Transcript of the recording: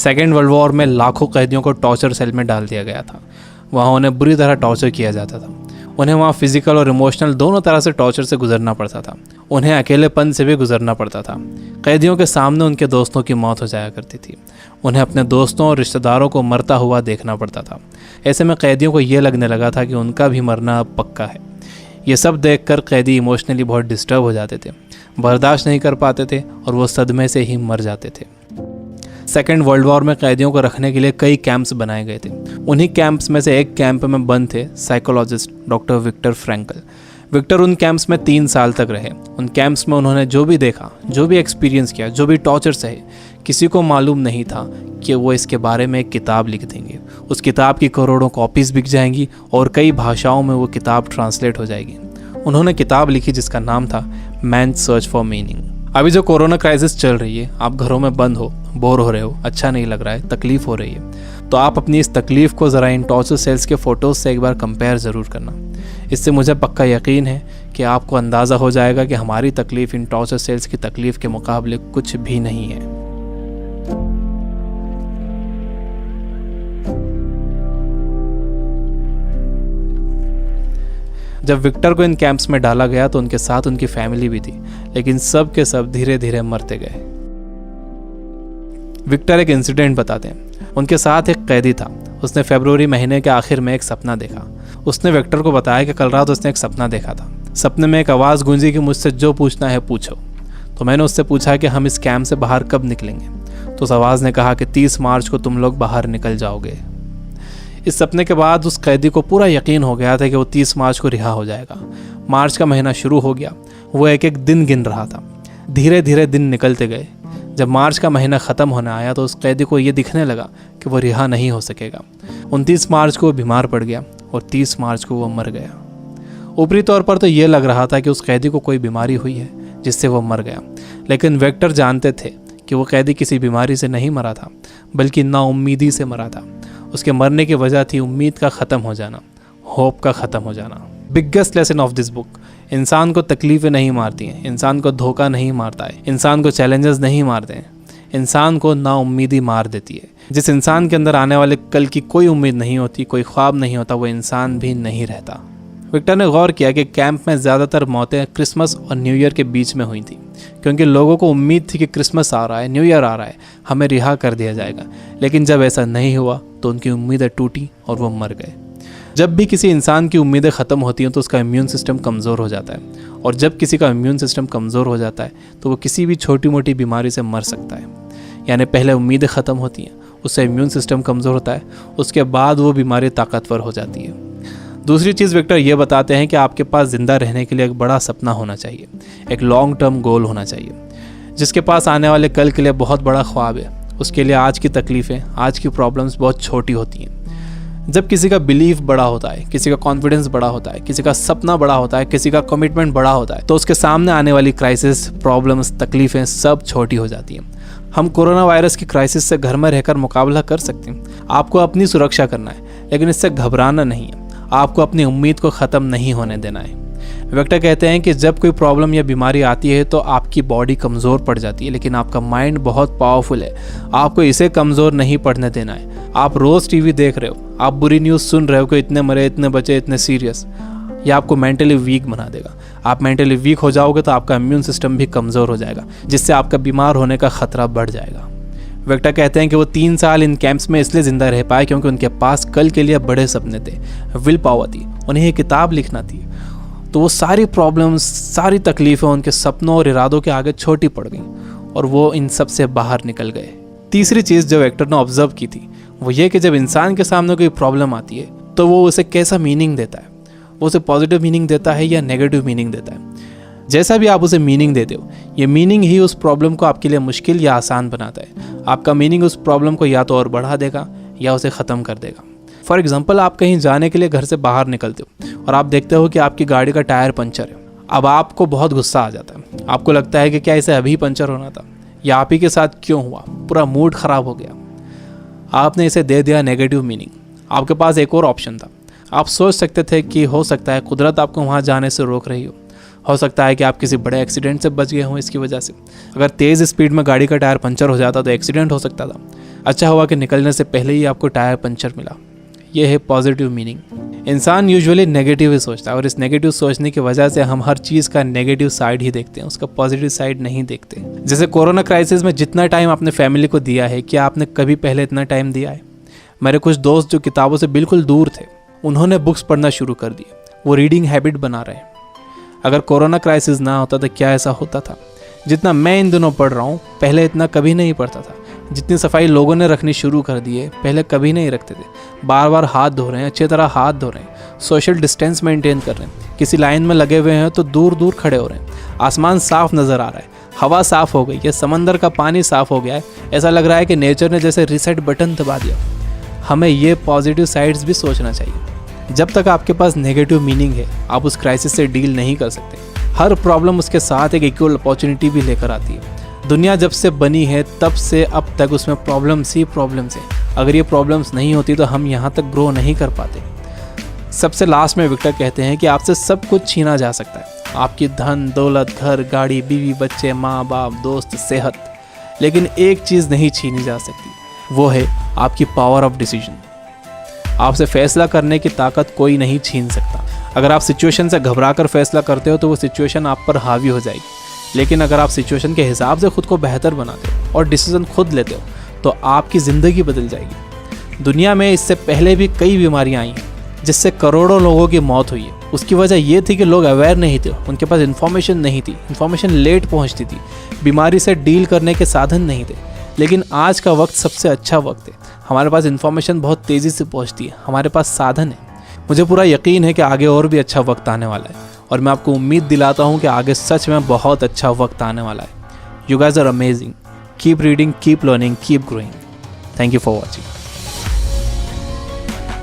Second world war में लाखों कैदियों को टॉर्चर सेल में डाल दिया गया था। वहाँ उन्हें बुरी तरह टॉर्चर किया जाता था। उन्हें वहाँ फिजिकल और इमोशनल दोनों तरह से टॉर्चर से गुजरना पड़ता था। उन्हें अकेलेपन से भी गुजरना पड़ता था। कैदियों के सामने उनके दोस्तों की मौत हो जाया करती थी। उन्हें अपने दोस्तों और रिश्तेदारों को मरता हुआ देखना पड़ता था। ऐसे में कैदियों को ये लगने लगा था कि उनका भी मरना अब पक्का है। ये सब देखकर कैदी इमोशनली बहुत डिस्टर्ब हो जाते थे, बर्दाश्त नहीं कर पाते थे और वो सदमे से ही मर जाते थे। सेकेंड वर्ल्ड वॉर में कैदियों को रखने के लिए कई कैंप्स बनाए गए थे। उन्हीं कैंप्स में से एक कैंप में बंद थे psychologist doctor Viktor Frankl. Viktor उन कैंप्स में 3 साल तक रहे। उन कैंप्स में उन्होंने जो भी देखा, जो भी एक्सपीरियंस किया, जो भी टॉर्चर सहे, किसी को मालूम नहीं था कि वो इसके बारे में एक किताब लिख देंगे। उस किताब की करोड़ों कॉपीज़ बिक जाएंगी और कई भाषाओं में वो किताब ट्रांसलेट हो जाएगी। उन्होंने किताब लिखी जिसका नाम था मैन सर्च फॉर मीनिंग। अभी जो कोरोना क्राइसिस चल रही है, आप घरों में बंद हो, बोर हो रहे हो, अच्छा नहीं लग रहा है, तकलीफ़ हो रही है, तो आप अपनी इस तकलीफ़ को ज़रा इन टॉर्चर सेल्स के फ़ोटोज़ से एक बार कंपेयर ज़रूर करना। इससे मुझे पक्का यकीन है कि आपको अंदाज़ा हो जाएगा कि हमारी तकलीफ़ इन टॉर्चर सेल्स की तकलीफ़ के मुकाबले कुछ भी नहीं है। जब विक्टर को इन कैंप्स में डाला गया तो उनके साथ उनकी फैमिली भी थी, लेकिन सब के सब धीरे धीरे मरते गए। विक्टर एक इंसिडेंट बताते हैं। उनके साथ एक कैदी था। उसने फरवरी महीने के आखिर में एक सपना देखा। उसने विक्टर को बताया कि कल रात उसने एक सपना देखा था। सपने में एक आवाज़ गूंजी कि मुझसे जो पूछना है पूछो। तो मैंने उससे पूछा कि हम इस कैंप से बाहर कब निकलेंगे। तो उस आवाज़ ने कहा कि 30 मार्च को तुम लोग बाहर निकल जाओगे। इस सपने के बाद उस कैदी को पूरा यकीन हो गया था कि वो 30 मार्च को रिहा हो जाएगा। मार्च का महीना शुरू हो गया। वो एक एक दिन गिन रहा था। धीरे धीरे दिन निकलते गए। जब मार्च का महीना ख़त्म होने आया तो उस कैदी को ये दिखने लगा कि वो रिहा नहीं हो सकेगा। 29 मार्च को वो बीमार पड़ गया और 30 मार्च को वो मर गया। ऊपरी तौर पर तो ये लग रहा था कि उस कैदी को कोई बीमारी हुई है जिससे वो मर गया, लेकिन विक्टर जानते थे कि वो कैदी किसी बीमारी से नहीं मरा था, बल्कि नाउम्मीदी से मरा था। उसके मरने की वजह थी उम्मीद का ख़त्म हो जाना, होप का ख़त्म हो जाना। Biggest lesson of this book, इंसान को तकलीफ़ें नहीं मारती हैं, इंसान को धोखा नहीं मारता है, इंसान को चैलेंजेस नहीं मारते हैं, इंसान को नाउम्मीदी मार देती है। जिस इंसान के अंदर आने वाले कल की कोई उम्मीद नहीं होती, कोई ख्वाब नहीं होता, वो इंसान भी नहीं रहता। विक्टर ने गौर किया कि कैंप में ज़्यादातर मौतें क्रिसमस और न्यू ईयर के बीच में हुई थी, क्योंकि लोगों को उम्मीद थी कि क्रिसमस आ रहा है, न्यू ईयर आ रहा है, हमें रिहा कर दिया जाएगा। लेकिन जब ऐसा नहीं हुआ तो उनकी उम्मीदें टूटी और वो मर गए। जब भी किसी इंसान की उम्मीदें ख़त्म होती हैं तो उसका इम्यून सिस्टम कमज़ोर हो जाता है, और जब किसी का इम्यून सिस्टम कमज़ोर हो जाता है तो वो किसी भी छोटी मोटी बीमारी से मर सकता है। यानी पहले उम्मीदें ख़त्म होती हैं, उससे इम्यून सिस्टम कमज़ोर होता है, उसके बाद वो बीमारी ताकतवर हो जाती है। दूसरी चीज़ विक्टर ये बताते हैं कि आपके पास ज़िंदा रहने के लिए एक बड़ा सपना होना चाहिए, एक लॉन्ग टर्म गोल होना चाहिए। जिसके पास आने वाले कल के लिए बहुत बड़ा ख्वाब है, उसके लिए आज की तकलीफ़ें, आज की प्रॉब्लम्स बहुत छोटी होती हैं। जब किसी का बिलीफ बड़ा होता है, किसी का कॉन्फिडेंस बड़ा होता है, किसी का सपना बड़ा होता है, किसी का कमिटमेंट बड़ा होता है, तो उसके सामने आने वाली क्राइसिस, प्रॉब्लम्स, तकलीफ़ें सब छोटी हो जाती हैं। हम कोरोना वायरस की क्राइसिस से घर में रहकर मुकाबला कर सकते हैं। आपको अपनी सुरक्षा करना है, लेकिन इससे घबराना नहीं है। आपको अपनी उम्मीद को ख़त्म नहीं होने देना है। विक्टर कहते हैं कि जब कोई प्रॉब्लम या बीमारी आती है तो आपकी बॉडी कमज़ोर पड़ जाती है, लेकिन आपका माइंड बहुत पावरफुल है। आपको इसे कमज़ोर नहीं पड़ने देना है। आप रोज़ टीवी देख रहे हो, आप बुरी न्यूज़ सुन रहे हो कि इतने मरे, इतने बचे, इतने सीरियस, यह आपको मेंटली वीक बना देगा। आप मेंटली वीक हो जाओगे तो आपका इम्यून सिस्टम भी कमज़ोर हो जाएगा, जिससे आपका बीमार होने का ख़तरा बढ़ जाएगा। विक्टर कहते हैं कि वो 3 साल इन कैंप्स में इसलिए ज़िंदा रह पाए क्योंकि उनके पास कल के लिए बड़े सपने थे, विल पावर थी, उन्हें एक किताब लिखना थी। तो वो सारी प्रॉब्लम्स, सारी तकलीफ़ें उनके सपनों और इरादों के आगे छोटी पड़ गईं और वो इन सब से बाहर निकल गए। तीसरी चीज़ जो विक्टर ने ऑब्जर्व की थी वो ये कि जब इंसान के सामने कोई प्रॉब्लम आती है तो वो उसे कैसा मीनिंग देता है। वो उसे पॉजिटिव मीनिंग देता है या नेगेटिव मीनिंग देता है। जैसा भी आप उसे मीनिंग देते हो, ये मीनिंग ही उस प्रॉब्लम को आपके लिए मुश्किल या आसान बनाता है। आपका मीनिंग उस प्रॉब्लम को या तो और बढ़ा देगा या उसे ख़त्म कर देगा। फॉर एग्जाम्पल, आप कहीं जाने के लिए घर से बाहर निकलते हो और आप देखते हो कि आपकी गाड़ी का टायर पंचर है। अब आपको बहुत गुस्सा आ जाता है। आपको लगता है कि क्या इसे अभी पंचर होना था, या आप ही के साथ क्यों हुआ, पूरा मूड ख़राब हो गया। आपने इसे दे दिया नेगेटिव मीनिंग। आपके पास एक और ऑप्शन था। आप सोच सकते थे कि हो सकता है कुदरत आपको वहाँ जाने से रोक रही हो, हो सकता है कि आप किसी बड़े एक्सीडेंट से बच गए हों इसकी वजह से। अगर तेज़ स्पीड में गाड़ी का टायर पंचर हो जाता तो एक्सीडेंट हो सकता था। अच्छा हुआ कि निकलने से पहले ही आपको टायर पंचर मिला। यह है पॉजिटिव मीनिंग। इंसान यूजुअली नेगेटिव ही सोचता है और इस नेगेटिव सोचने की वजह से हम हर चीज़ का नेगेटिव साइड ही देखते हैं, उसका पॉजिटिव साइड नहीं देखते। जैसे कोरोना क्राइसिस में जितना टाइम आपने फैमिली को दिया है, क्या आपने कभी पहले इतना टाइम दिया है? मेरे कुछ दोस्त जो किताबों से बिल्कुल दूर थे, उन्होंने बुक्स पढ़ना शुरू कर दिए। वो रीडिंग हैबिट बना रहे हैं। अगर कोरोना क्राइसिस ना होता तो क्या ऐसा होता था? जितना मैं इन दिनों पढ़ रहा हूँ, पहले इतना कभी नहीं पढ़ता था। जितनी सफाई लोगों ने रखनी शुरू कर दी है, पहले कभी नहीं रखते थे। बार बार हाथ धो रहे हैं, अच्छी तरह हाथ धो रहे हैं, सोशल डिस्टेंस मेंटेन कर रहे हैं। किसी लाइन में लगे हुए हैं तो दूर दूर खड़े हो रहे हैं। आसमान साफ नज़र आ रहा है, हवा साफ हो गई है, समंदर का पानी साफ हो गया है। ऐसा लग रहा है कि नेचर ने जैसे रीसेट बटन दबा दिया। हमें ये पॉजिटिव साइड्स भी सोचना चाहिए। जब तक आपके पास नेगेटिव मीनिंग है, आप उस क्राइसिस से डील नहीं कर सकते। हर प्रॉब्लम उसके साथ एक इक्वल अपॉर्चुनिटी भी लेकर आती है। दुनिया जब से बनी है तब से अब तक उसमें प्रॉब्लम्स ही प्रॉब्लम्स हैं। अगर ये प्रॉब्लम्स नहीं होती तो हम यहाँ तक ग्रो नहीं कर पाते। सबसे लास्ट में विक्टर कहते हैं कि आपसे सब कुछ छीना जा सकता है, आपकी धन दौलत, घर, गाड़ी, बीवी, बच्चे, माँ बाप, दोस्त, सेहत, लेकिन एक चीज़ नहीं छीनी जा सकती, वो है आपकी पावर ऑफ डिसीजन। आपसे फैसला करने की ताकत कोई नहीं छीन सकता। अगर आप सिचुएशन से घबरा कर फैसला करते हो तो वो सिचुएशन आप पर हावी हो जाएगी, लेकिन अगर आप सिचुएशन के हिसाब से खुद को बेहतर बनाते हो और डिसीजन खुद लेते हो तो आपकी ज़िंदगी बदल जाएगी। दुनिया में इससे पहले भी कई बीमारियां आई हैं जिससे करोड़ों लोगों की मौत हुई है। उसकी वजह ये थी कि लोग अवेयर नहीं थे, उनके पास इन्फॉर्मेशन नहीं थी, इन्फॉर्मेशन लेट पहुंचती थी, बीमारी से डील करने के साधन नहीं थे। लेकिन आज का वक्त सबसे अच्छा वक्त है। हमारे पास इन्फॉर्मेशन बहुत तेज़ी से पहुंचती है, हमारे पास साधन है। मुझे पूरा यकीन है कि आगे और भी अच्छा वक्त आने वाला है और मैं आपको उम्मीद दिलाता हूँ कि आगे सच में बहुत अच्छा वक्त आने वाला है। You guys are amazing. Keep reading, keep learning, keep growing. Thank you for watching.